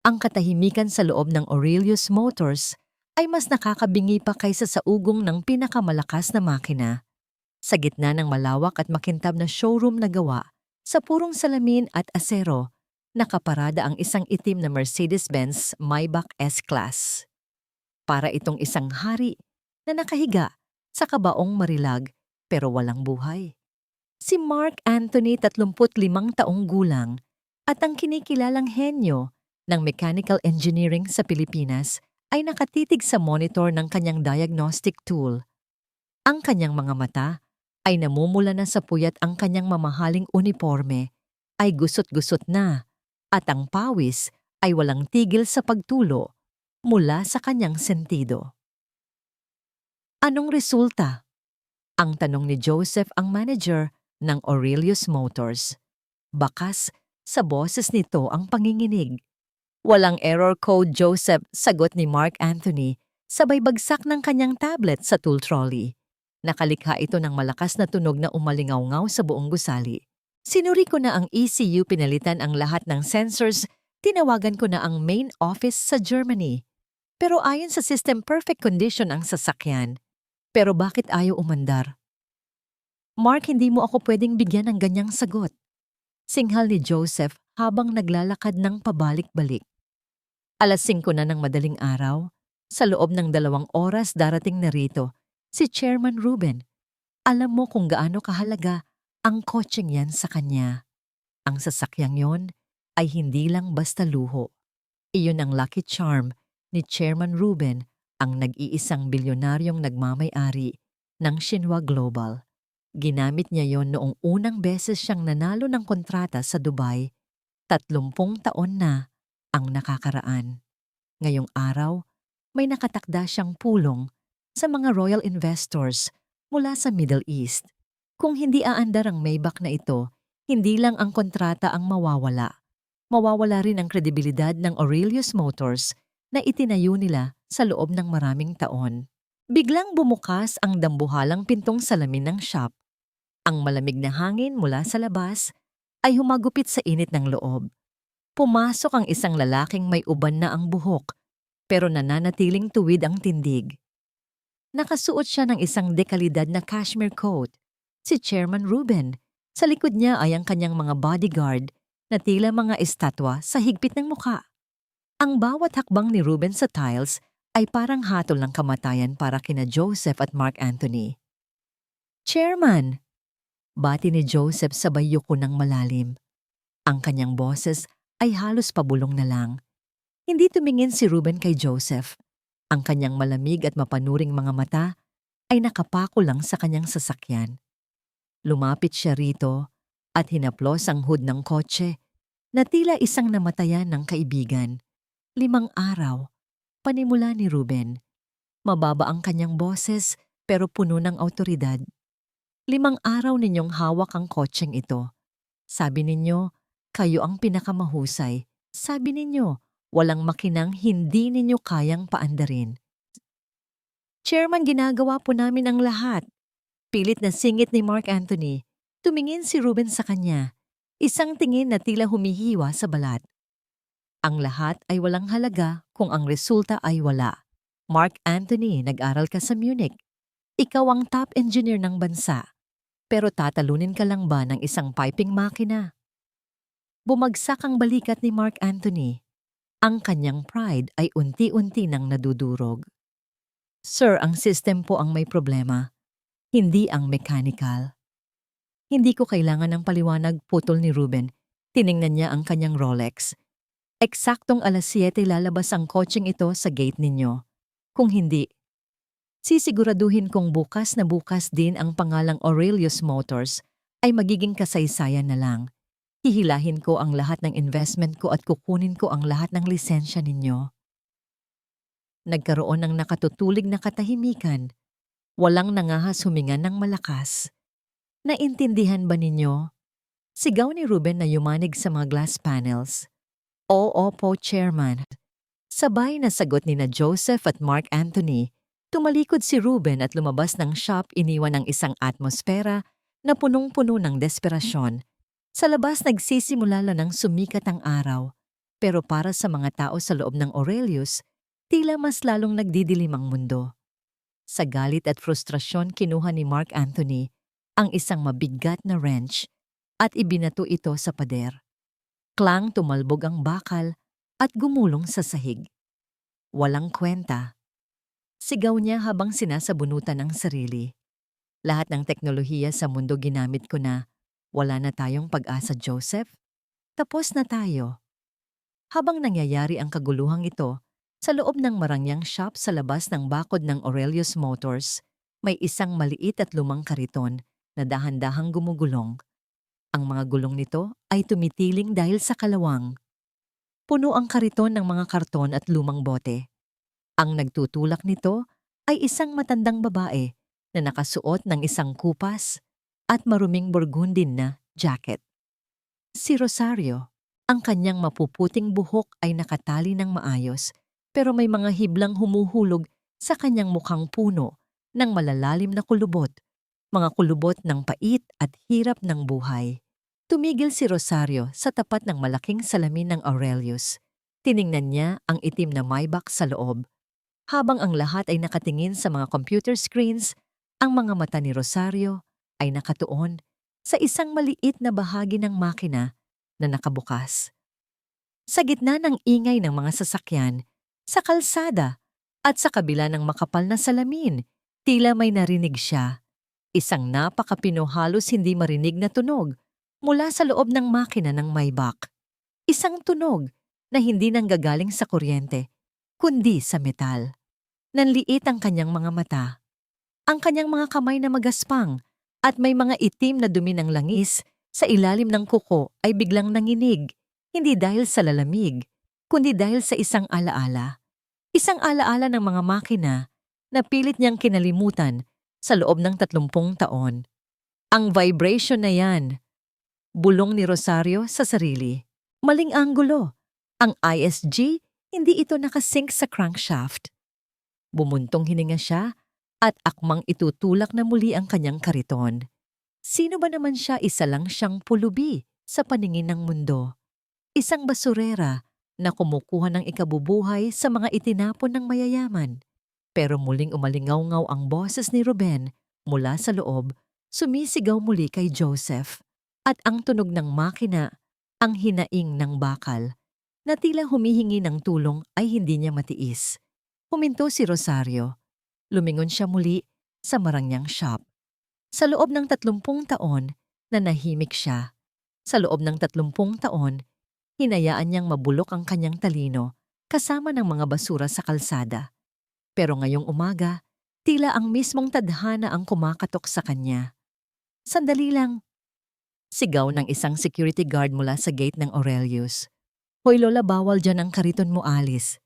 Ang katahimikan sa loob ng Aurelius Motors ay mas nakakabingi pa kaysa sa ugong ng pinakamalakas na makina. Sa gitna ng malawak at makintab na showroom na gawa sa purong salamin at asero, nakaparada ang isang itim na Mercedes-Benz Maybach S-Class. Para itong isang hari na nakahiga sa kabaong marilag pero walang buhay. Si Mark Anthony, 35 taong gulang, at ang kinikilalang henyo ng mechanical engineering sa Pilipinas ay nakatitig sa monitor ng kanyang diagnostic tool. Ang kanyang mga mata ay namumula na sa puyat, ang kanyang mamahaling uniforme ay gusot-gusot na at ang pawis ay walang tigil sa pagtulo mula sa kanyang sentido. Anong resulta? Ang tanong ni Joseph, ang manager ng Aurelius Motors. Bakas sa boses nito ang panginginig. Walang error code, Joseph, sagot ni Mark Anthony, sabay bagsak ng kanyang tablet sa tool trolley. Nakalikha ito ng malakas na tunog na umalingaw-ngaw sa buong gusali. Sinuri ko na ang ECU, pinalitan ang lahat ng sensors, tinawagan ko na ang main office sa Germany. Pero ayon sa system, perfect condition ang sasakyan. Pero bakit ayaw umandar? Mark, hindi mo ako pwedeng bigyan ng ganyang sagot. Singhal ni Joseph habang naglalakad ng pabalik-balik. 5:00 na ng madaling araw, sa loob ng 2 oras darating na rito si Chairman Ruben. Alam mo kung gaano kahalaga ang kotseng yan sa kanya. Ang sasakyang yon ay hindi lang basta luho. Iyon ang lucky charm ni Chairman Ruben, ang nag-iisang bilyonaryong nagmamay-ari ng Shinwa Global. Ginamit niya yon noong unang beses siyang nanalo ng kontrata sa Dubai. 30 taon na ang nakakaraan. Ngayong araw, may nakatakda siyang pulong sa mga royal investors mula sa Middle East. Kung hindi aandar ang Maybach na ito, hindi lang ang kontrata ang mawawala. Mawawala rin ang kredibilidad ng Aurelius Motors na itinayo nila sa loob ng maraming taon. Biglang bumukas ang dambuhalang pintong salamin ng shop. Ang malamig na hangin mula sa labas ay humagupit sa init ng loob. Pumasok ang isang lalaking may uban na ang buhok, pero nananatiling tuwid ang tindig. Nakasuot siya ng isang dekalidad na cashmere coat, si Chairman Ruben. Sa likod niya ay ang kanyang mga bodyguard na tila mga estatwa sa higpit ng mukha. Ang bawat hakbang ni Ruben sa tiles ay parang hatol ng kamatayan para kina Joseph at Mark Anthony. Chairman! Bati ni Joseph sabay yuko ng malalim. Ang kanyang boses ay halos pabulong na lang. Hindi tumingin si Ruben kay Joseph. Ang kanyang malamig at mapanuring mga mata ay nakapako lang sa kanyang sasakyan. Lumapit siya rito at hinaplos ang hood ng kotse na tila isang namatayan ng kaibigan. 5 araw, panimula ni Ruben. Mababa ang kanyang boses pero puno ng awtoridad. 5 araw ninyong hawak ang kotseng ito. Sabi ninyo, kayo ang pinakamahusay. Sabi ninyo, walang makinang hindi ninyo kayang paandarin. Chairman, ginagawa po namin ang lahat. Pilit na singit ni Mark Anthony. Tumingin si Ruben sa kanya. Isang tingin na tila humihiwa sa balat. Ang lahat ay walang halaga kung ang resulta ay wala. Mark Anthony, nag-aral ka sa Munich. Ikaw ang top engineer ng bansa. Pero tatalunin ka lang ba ng isang piping makina? Bumagsak ang balikat ni Mark Anthony. Ang kanyang pride ay unti-unti nang nadudurog. Sir, ang system po ang may problema, hindi ang mechanical. Hindi ko kailangan ng paliwanag, putol ni Ruben. Tiningnan niya ang kanyang Rolex. Eksaktong 7:00 lalabas ang kotseng ito sa gate ninyo. Kung hindi, sisiguraduhin kong bukas na bukas din ang pangalang Aurelius Motors ay magiging kasaysayan na lang. Hihilahin ko ang lahat ng investment ko at kukunin ko ang lahat ng lisensya ninyo. Nagkaroon ng nakatutulig na katahimikan. Walang nangahas huminga ng malakas. Naintindihan ba ninyo? Sigaw ni Ruben na yumanig sa mga glass panels. Oo po, Chairman. Sabay na sagot ni na Joseph at Mark Anthony. Tumalikod si Ruben at lumabas ng shop, iniwan ng isang atmosfera na punong-puno ng desperasyon. Sa labas nagsisimula lang ng sumikat ang araw. Pero para sa mga tao sa loob ng Aurelius, tila mas lalong nagdidilim ang mundo. Sa galit at frustrasyon kinuha ni Mark Anthony ang isang mabigat na wrench at ibinato ito sa pader. Klang tumalbog ang bakal at gumulong sa sahig. Walang kwenta. Sigaw niya habang sinasabunutan ang sarili. Lahat ng teknolohiya sa mundo ginamit ko na. Wala na tayong pag-asa, Joseph. Tapos na tayo. Habang nangyayari ang kaguluhang ito, sa loob ng marangyang shop sa labas ng bakod ng Aurelius Motors, may isang maliit at lumang kariton na dahan-dahang gumugulong. Ang mga gulong nito ay tumitiling dahil sa kalawang. Puno ang kariton ng mga karton at lumang bote. Ang nagtutulak nito ay isang matandang babae na nakasuot ng isang kupas at maruming burgundin na jacket. Si Rosario, ang kanyang mapuputing buhok ay nakatali ng maayos pero may mga hiblang humuhulog sa kanyang mukhang puno ng malalalim na kulubot, mga kulubot ng pait at hirap ng buhay. Tumigil si Rosario sa tapat ng malaking salamin ng Aurelius. Tiningnan niya ang itim na Maybach sa loob. Habang ang lahat ay nakatingin sa mga computer screens, ang mga mata ni Rosario ay nakatuon sa isang maliit na bahagi ng makina na nakabukas. Sa gitna ng ingay ng mga sasakyan, sa kalsada at sa kabila ng makapal na salamin, tila may narinig siya. Isang napakapino halos hindi marinig na tunog mula sa loob ng makina ng Maybach. Isang tunog na hindi nanggagaling sa kuryente, kundi sa metal. Nanliit ang kanyang mga mata. Ang kanyang mga kamay na magaspang at may mga itim na dumi ng langis sa ilalim ng kuko ay biglang nanginig, hindi dahil sa lalamig, kundi dahil sa isang alaala. Isang alaala ng mga makina na pilit niyang kinalimutan sa loob ng 30 taon. Ang vibration na yan. Bulong ni Rosario sa sarili. Maling anggulo. Ang ISG, hindi ito nakasync sa crankshaft. Bumuntong hininga siya at akmang itutulak na muli ang kanyang kariton. Sino ba naman siya? Isa lang siyang pulubi sa paningin ng mundo. Isang basurera na kumukuha ng ikabubuhay sa mga itinapon ng mayayaman. Pero muling umalingaw-ngaw ang boses ni Ruben mula sa loob, sumisigaw muli kay Joseph. At ang tunog ng makina, ang hinaing ng bakal, na tila humihingi ng tulong ay hindi niya matiis. Huminto si Rosario. Lumingon siya muli sa marangyang shop. Sa loob ng 30 taon, nanahimik siya. Sa loob ng 30 taon, hinayaan niyang mabulok ang kanyang talino kasama ng mga basura sa kalsada. Pero ngayong umaga, tila ang mismong tadhana ang kumakatok sa kanya. Sandali lang. Sigaw ng isang security guard mula sa gate ng Aurelius. Hoy Lola, bawal dyan ang kariton mo, Alice.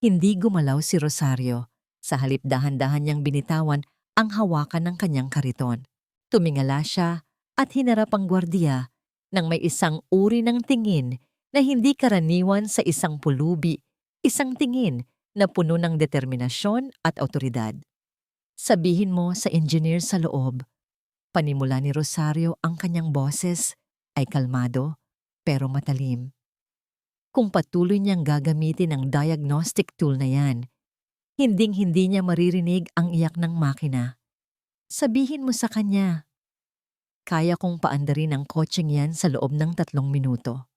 Hindi gumalaw si Rosario. Sa halip dahan-dahan niyang binitawan ang hawakan ng kanyang kariton. Tumingala siya at hinarap ang gwardiya nang may isang uri ng tingin na hindi karaniwan sa isang pulubi, isang tingin na puno ng determinasyon at awtoridad. Sabihin mo sa engineer sa loob. Panimula ni Rosario, ang kanyang boses ay kalmado pero matalim. Kung patuloy niyang gagamitin ang diagnostic tool na yan, hinding-hindi niya maririnig ang iyak ng makina. Sabihin mo sa kanya, kaya kong paandarin ang kotseng yan sa loob ng 3 minuto.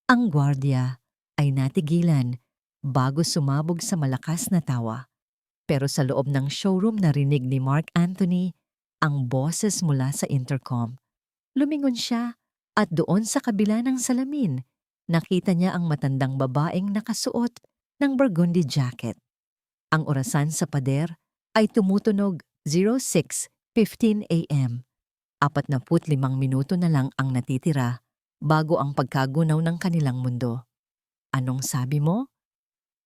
Ang gwardiya ay natigilan bago sumabog sa malakas na tawa. Pero sa loob ng showroom narinig ni Mark Anthony ang boses mula sa intercom. Lumingon siya at doon sa kabila ng salamin, nakita niya ang matandang babaeng nakasuot ng burgundy jacket. Ang orasan sa pader ay tumutunog 06:15 a.m. 45 minuto na lang ang natitira bago ang pagkagunaw ng kanilang mundo. Anong sabi mo?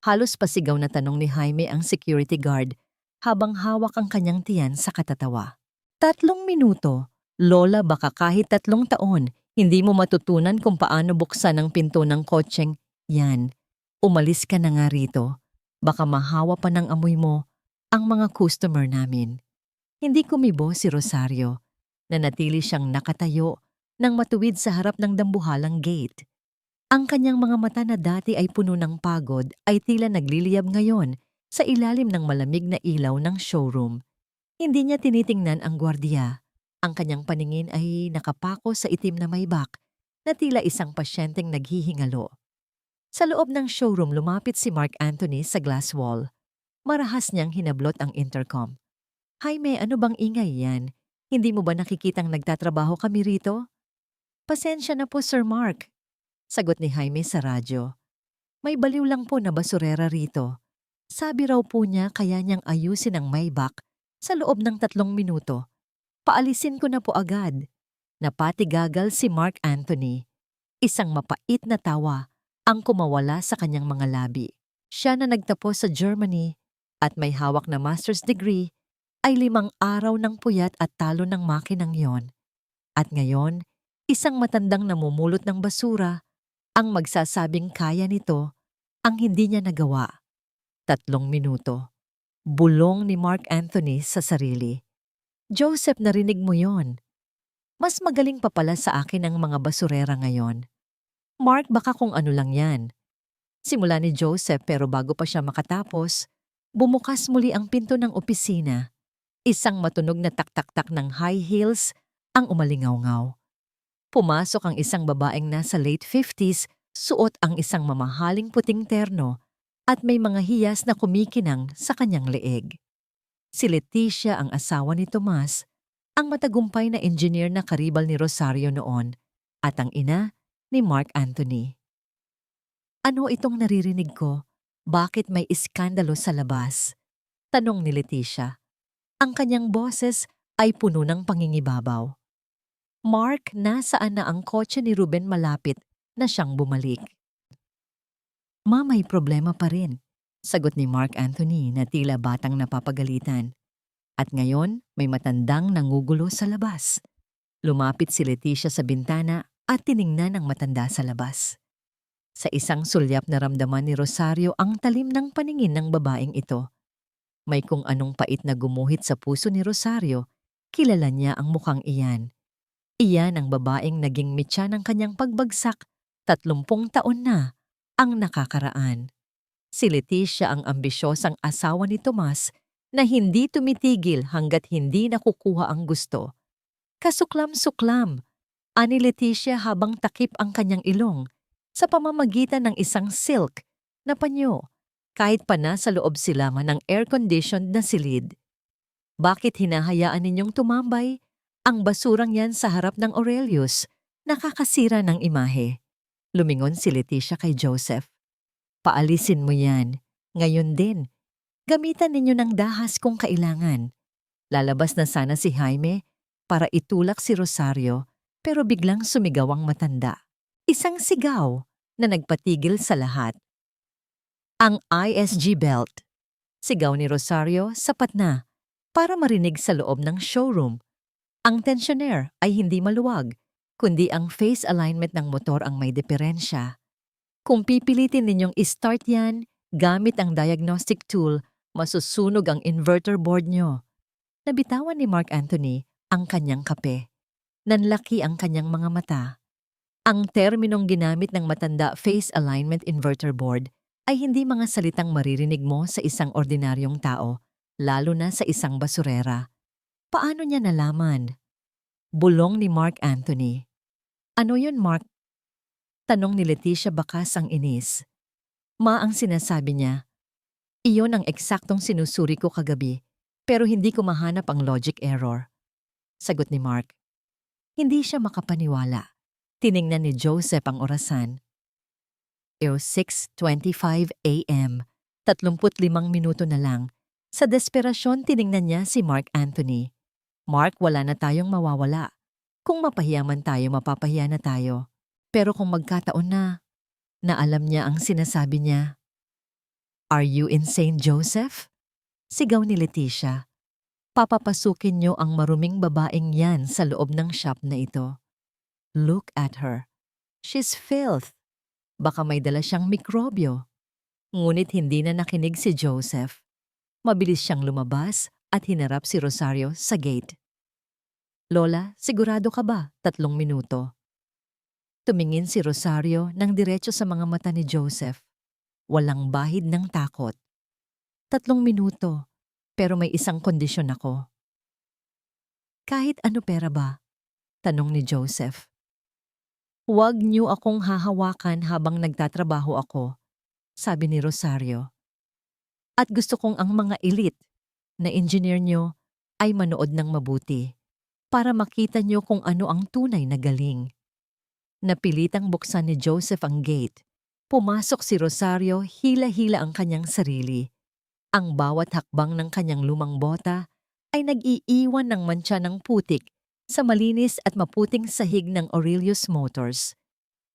Halos pasigaw na tanong ni Jaime ang security guard habang hawak ang kanyang tiyan sa katatawa. 3 minuto, Lola, baka kahit 3 taon, hindi mo matutunan kung paano buksan ang pinto ng kotseng yan. Umalis ka na nga rito. Baka mahawa pa ng amoy mo ang mga customer namin. Hindi kumibo si Rosario. Nanatili siyang nakatayo nang matuwid sa harap ng dambuhalang gate. Ang kanyang mga mata na dati ay puno ng pagod ay tila nagliliyab ngayon sa ilalim ng malamig na ilaw ng showroom. Hindi niya tinitingnan ang gwardiya. Ang kanyang paningin ay nakapako sa itim na maybach na tila isang pasyenteng naghihingalo. Sa loob ng showroom lumapit si Mark Anthony sa glass wall. Marahas niyang hinablot ang intercom. Jaime, ano bang ingay yan? Hindi mo ba nakikitang nagtatrabaho kami rito? Pasensya na po, Sir Mark. Sagot ni Jaime sa radyo. May baliw lang po na basurera rito. Sabi raw po niya kaya niyang ayusin ang Maybach sa loob ng 3 minuto. Paalisin ko na po agad. Napatigagal si Mark Anthony. Isang mapait na tawa ang kumawala sa kanyang mga labi. Siya na nagtapos sa Germany at may hawak na master's degree ay 5 araw ng puyat at talo ng makinang yon. At ngayon, isang matandang namumulot ng basura ang magsasabing kaya nito ang hindi niya nagawa. 3 minuto. Bulong ni Mark Anthony sa sarili. Joseph, narinig mo yon. Mas magaling pa pala sa akin ang mga basurera ngayon. Mark, baka kung ano lang yan. Simula ni Joseph pero bago pa siya makatapos, bumukas muli ang pinto ng opisina. Isang matunog na tak-tak-tak ng high heels ang umalingaw-ngaw. Pumasok ang isang babaeng nasa late 50s, suot ang isang mamahaling puting terno at may mga hiyas na kumikinang sa kanyang leeg. Si Leticia ang asawa ni Tomas, ang matagumpay na engineer na karibal ni Rosario noon, at ang ina ni Mark Anthony. Ano itong naririnig ko? Bakit may iskandalo sa labas? Tanong ni Leticia. Ang kanyang boses ay puno ng pangingibabaw. Mark, nasaan na ang kotse ni Ruben malapit na siyang bumalik? Ma, may problema pa rin, sagot ni Mark Anthony na tila batang napapagalitan. At ngayon, may matandang nangugulo sa labas. Lumapit si Leticia sa bintana at tiningnan ang matanda sa labas. Sa isang sulyap na ramdaman ni Rosario ang talim ng paningin ng babaeng ito. May kung anong pait na gumuhit sa puso ni Rosario, kilala niya ang mukhang iyan. Iyan ang babaeng naging mitya ng kanyang pagbagsak, 30 taon na ang nakakaraan. Si Leticia ang ambisyosang asawa ni Tomas na hindi tumitigil hanggat hindi nakukuha ang gusto. Kasuklam-suklam, ani Leticia habang takip ang kanyang ilong sa pamamagitan ng isang silk na panyo, kahit pa nasa loob sila man ng air-conditioned na silid. Bakit hinahayaan ninyong tumambay ang basurang yan sa harap ng Aurelius? Nakakasira ng imahe. Lumingon si Leticia kay Joseph. Paalisin mo yan. Ngayon din. Gamitan ninyo ng dahas kung kailangan. Lalabas na sana si Jaime para itulak si Rosario pero biglang sumigaw ang matanda. Isang sigaw na nagpatigil sa lahat. Ang ISG belt. Sigaw ni Rosario sapat na para marinig sa loob ng showroom. Ang tensioner ay hindi maluwag, kundi ang phase alignment ng motor ang may diferensya. Kung pipilitin ninyong i-start yan, gamit ang diagnostic tool, masusunog ang inverter board nyo. Nabitawan ni Mark Anthony ang kanyang kape. Nanlaki ang kanyang mga mata. Ang terminong ginamit ng matanda phase alignment inverter board ay hindi mga salitang maririnig mo sa isang ordinaryong tao, lalo na sa isang basurera. Paano niya nalaman? Bulong ni Mark Anthony. Ano yun, Mark? Tanong ni Leticia bakas ang inis. Ma, ang sinasabi niya. Iyon ang eksaktong sinusuri ko kagabi, pero hindi ko mahanap ang logic error. Sagot ni Mark. Hindi siya makapaniwala. Tiningnan ni Joseph ang orasan. 6:25 a.m. 35 minuto na lang. Sa desperasyon tiningnan niya si Mark Anthony. Mark, wala na tayong mawawala. Kung mapahiyaman tayo, mapapahiya na tayo. Pero kung magkataon na alam niya ang sinasabi niya. Are you insane, Joseph? Sigaw ni Leticia. Papapasukin niyo ang maruming babaeng yan sa loob ng shop na ito. Look at her. She's filth. Baka may dala siyang mikrobyo. Ngunit hindi na nakinig si Joseph. Mabilis siyang lumabas at hinarap si Rosario sa gate. Lola, sigurado ka ba? 3 minuto. Tumingin si Rosario ng diretso sa mga mata ni Joseph. Walang bahid ng takot. 3 minuto, pero may isang kondisyon ako. Kahit ano pera ba? Tanong ni Joseph. Huwag niyo akong hahawakan habang nagtatrabaho ako, sabi ni Rosario. At gusto kong ang mga elite na engineer niyo ay manood ng mabuti para makita niyo kung ano ang tunay na galing. Napilitang buksan ni Joseph ang gate. Pumasok si Rosario, hila-hila ang kanyang sarili. Ang bawat hakbang ng kanyang lumang bota ay nag-iiwan ng mantsa ng putik sa malinis at maputing sahig ng Aurelius Motors.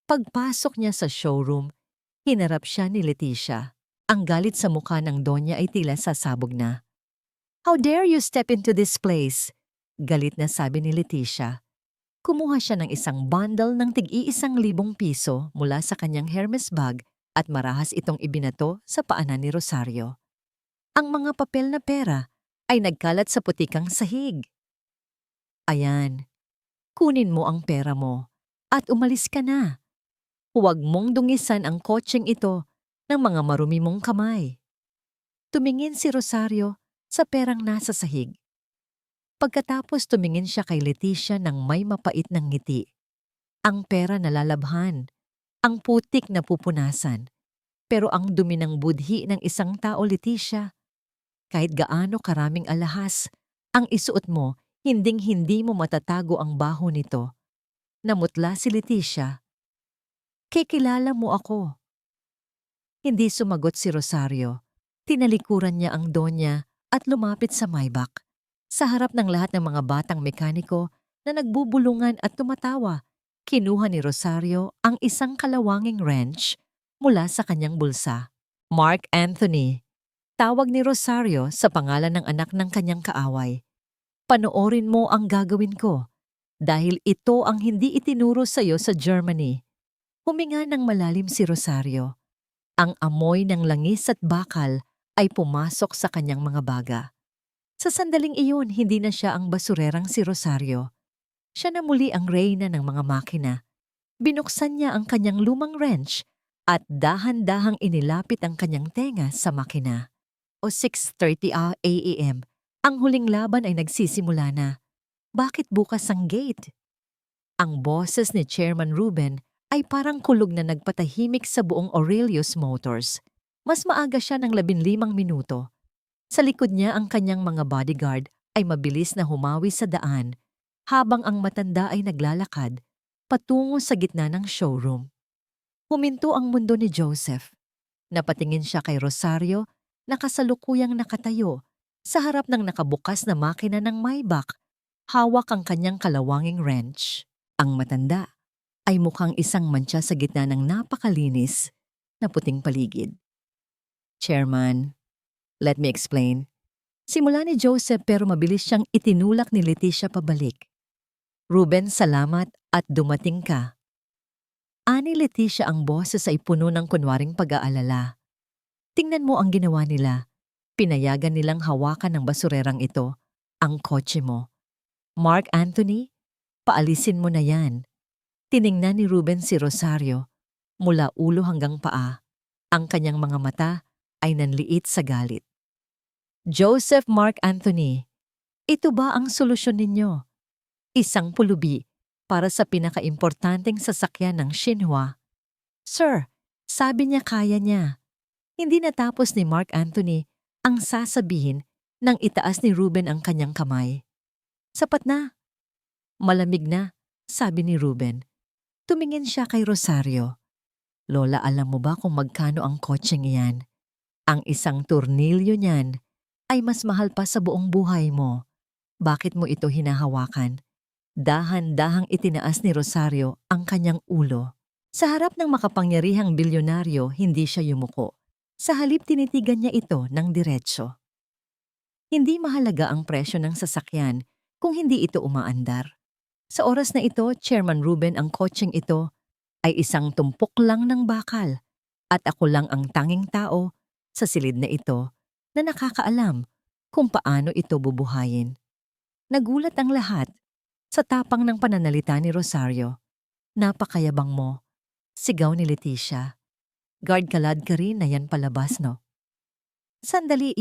Pagpasok niya sa showroom, hinarap siya ni Leticia. Ang galit sa mukha ng donya ay tila sasabog na. How dare you step into this place? Galit na sabi ni Leticia. Kumuha siya ng isang bundle ng tig-1,000 piso mula sa kanyang Hermes bag at marahas itong ibinato sa paanan ni Rosario. Ang mga papel na pera ay nagkalat sa putikang sahig. Ayan, kunin mo ang pera mo at umalis ka na. Huwag mong dungisan ang kotseng ito ng mga marumi mong kamay. Tumingin si Rosario sa perang nasa sahig. Pagkatapos tumingin siya kay Leticia ng may mapait ng ngiti. Ang pera nalalabhan, ang putik na pupunasan, pero ang dumi ng budhi ng isang tao, Leticia. Kahit gaano karaming alahas, ang isuot mo, hinding-hindi mo matatago ang baho nito. Namutla si Leticia. Kikilala mo ako. Hindi sumagot si Rosario. Tinalikuran niya ang donya at lumapit sa Maybach. Sa harap ng lahat ng mga batang mekaniko na nagbubulungan at tumatawa, kinuha ni Rosario ang isang kalawanging wrench mula sa kanyang bulsa. Mark Anthony. Tawag ni Rosario sa pangalan ng anak ng kanyang kaaway. Panoorin mo ang gagawin ko dahil ito ang hindi itinuro sa iyo sa Germany. Huminga ng malalim si Rosario. Ang amoy ng langis at bakal ay pumasok sa kanyang mga baga. Sa sandaling iyon, hindi na siya ang basurerang si Rosario. Siya na muli ang reyna ng mga makina. Binuksan niya ang kanyang lumang wrench at dahan-dahang inilapit ang kanyang tenga sa makina. O 6:30 a.m. Ang huling laban ay nagsisimula na. Bakit bukas ang gate? Ang boses ni Chairman Ruben ay parang kulog na nagpatahimik sa buong Aurelius Motors. Mas maaga siya ng 15 minuto. Sa likod niya ang kanyang mga bodyguard ay mabilis na humawi sa daan habang ang matanda ay naglalakad patungo sa gitna ng showroom. Huminto ang mundo ni Joseph. Napatingin siya kay Rosario na kasalukuyang nakatayo sa harap ng nakabukas na makina ng Maybach. Hawak ang kanyang kalawanging wrench. Ang matanda ay mukhang isang mantsa sa gitna ng napakalinis na puting paligid. Chairman, let me explain. Simula ni Joseph pero mabilis siyang itinulak ni Leticia pabalik. Ruben, salamat at dumating ka. Ani Leticia ang boses ay puno ng kunwaring pag-aalala. Tingnan mo ang ginawa nila. Pinayagan nilang hawakan ng basurerang ito, ang kotse mo. Mark Anthony, paalisin mo na yan. Tiningnan ni Ruben si Rosario, mula ulo hanggang paa. Ang kanyang mga mata ay nanliit sa galit. Joseph Mark Anthony, ito ba ang solusyon ninyo? Isang pulubi para sa pinakaimportanteng sasakyan ng Xinhua. Sir, sabi niya kaya niya. Hindi natapos ni Mark Anthony ang sasabihin nang itaas ni Ruben ang kanyang kamay. Sapat na. Malamig na, sabi ni Ruben. Tumingin siya kay Rosario. Lola, alam mo ba kung magkano ang kotseng iyan? Ang isang tornilyo niyan ay mas mahal pa sa buong buhay mo. Bakit mo ito hinahawakan? Dahan-dahang itinaas ni Rosario ang kanyang ulo. Sa harap ng makapangyarihang bilyonaryo, hindi siya yumuko. Sa halip tinitigan niya ito ng diretso. Hindi mahalaga ang presyo ng sasakyan kung hindi ito umaandar. Sa oras na ito, Chairman Ruben, ang kotseng ito ay isang tumpok lang ng bakal at ako lang ang tanging tao sa silid na ito na nakakaalam kung paano ito bubuhayin. Nagulat ang lahat sa tapang ng pananalita ni Rosario. Napakayabang mo. Sigaw ni Leticia. Guard kalad ka rin na yan palabas, no? Sandali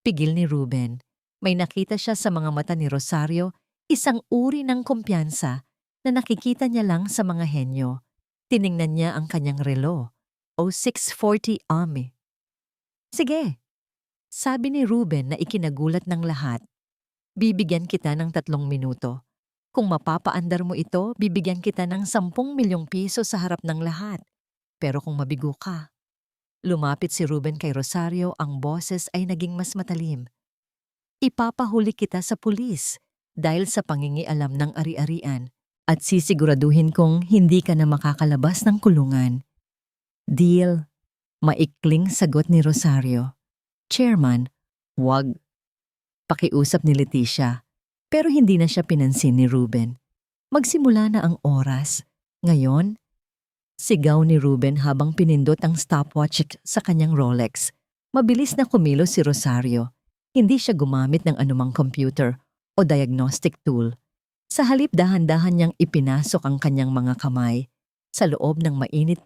Pigil ni Ruben. May nakita siya sa mga mata ni Rosario, isang uri ng kumpiyansa na nakikita niya lang sa mga henyo. Tiningnan niya ang kanyang relo. 6:40 AM. Sige, sabi ni Ruben na ikinagulat ng lahat. Bibigyan kita ng 3 minuto. Kung mapapaandar mo ito, bibigyan kita ng 10 milyong piso sa harap ng lahat. Pero kung mabigo ka. Lumapit si Ruben kay Rosario, ang boses ay naging mas matalim. Ipapahuli kita sa pulis dahil sa pangingialam ng ari-arian at sisiguraduhin kong hindi ka na makakalabas ng kulungan. Deal, maikling sagot ni Rosario. Chairman, wag. Pakiusap ni Leticia, pero hindi na siya pinansin ni Ruben. Magsimula na ang oras. Ngayon, sigaw ni Ruben habang pinindot ang stopwatch sa kanyang Rolex. Mabilis na kumilos si Rosario. Hindi siya gumamit ng anumang computer o diagnostic tool. Sa halip dahan-dahan niyang ipinasok ang kanyang mga kamay sa loob ng mainit